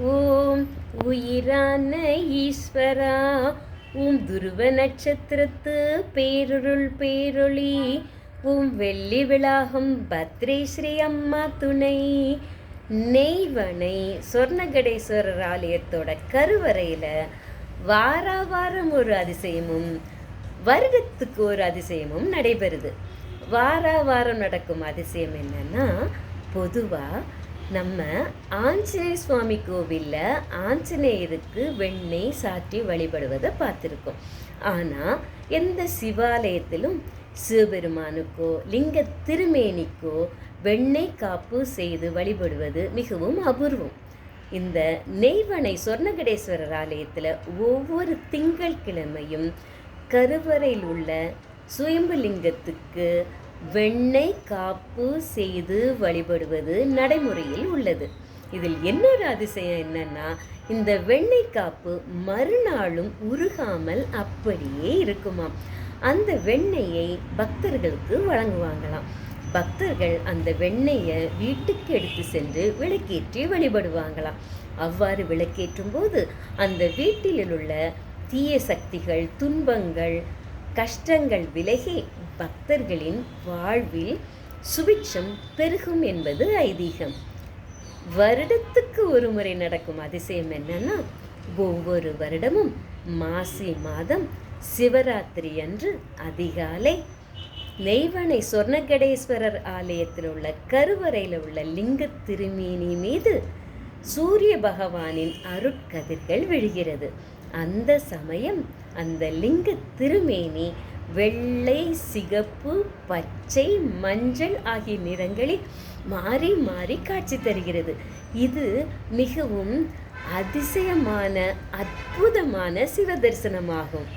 ஓம் உயிரான ஈஸ்வரா, துருவ நட்சத்திரத்து பேருருள் பேரொளி, வெள்ளி விளாகம் பத்ரேஸ்ரீ அம்மா துணை. நெய்வனை சொர்ணகடேஸ்வரர் ஆலயத்தோட கருவறையில் வாரம் ஒரு அதிசயமும் வருடத்துக்கு ஒரு அதிசயமும் நடைபெறுது. வாரம் நடக்கும் அதிசயம் என்னன்னா, பொதுவாக நம்ம ஆஞ்சநேய சுவாமி கோவிலில் ஆஞ்சநேயருக்கு வெண்ணெய் சாற்றி வழிபடுவதை பார்த்துருக்கோம். ஆனால் எந்த சிவாலயத்திலும் சிவபெருமானுக்கோ லிங்க திருமேனிக்கோ வெண்ணெய் காப்பு செய்து வழிபடுவது மிகவும் அபூர்வம். இந்த நெய்வனை சொர்ணகடேஸ்வரர் ஆலயத்தில் ஒவ்வொரு திங்கள் கிழமையும் கருவறையில் உள்ள சுயம்புலிங்கத்துக்கு வெண்ணெய் காப்பு செய்து வழிபடுவது நடைமுறையில் உள்ளது. இதில் இன்னொரு அதிசயம் என்னன்னா, இந்த வெண்ணெய் காப்பு மறுநாளும் உருகாமல் அப்படியே இருக்குமாம். அந்த வெண்ணெயை பக்தர்களுக்கு வழங்குவாங்களாம். பக்தர்கள் அந்த வெண்ணெயை வீட்டுக்கு எடுத்து சென்று விளக்கேற்றி வழிபடுவாங்களாம். அவ்வாறு விளக்கேற்றும் போது அந்த வீட்டில் உள்ள தீய சக்திகள், துன்பங்கள், கஷ்டங்கள் விலகி பக்தர்களின் வாழ்வில் சுபிட்சம் பெருகும் என்பது ஐதீகம். வருடத்துக்கு ஒரு முறை நடக்கும் அதிசயம் என்னன்னா, ஒவ்வொரு வருடமும் மாசி மாதம் சிவராத்திரி அன்று அதிகாலை நெய்வனை சொர்ணகடேஸ்வரர் ஆலயத்தில் உள்ள கருவறையில் உள்ள லிங்க திருமேனி மீது சூரிய பகவானின் அருட்கதிர்கள் விழுகிறது. அந்த சமயம் அந்த லிங்க திருமேனி வெள்ளை, சிகப்பு, பச்சை, மஞ்சள் ஆகிய நிறங்களில் மாறி மாறி காட்சி தருகிறது. இது மிகவும் அதிசயமான அற்புதமான சிவ தரிசனமாகும்.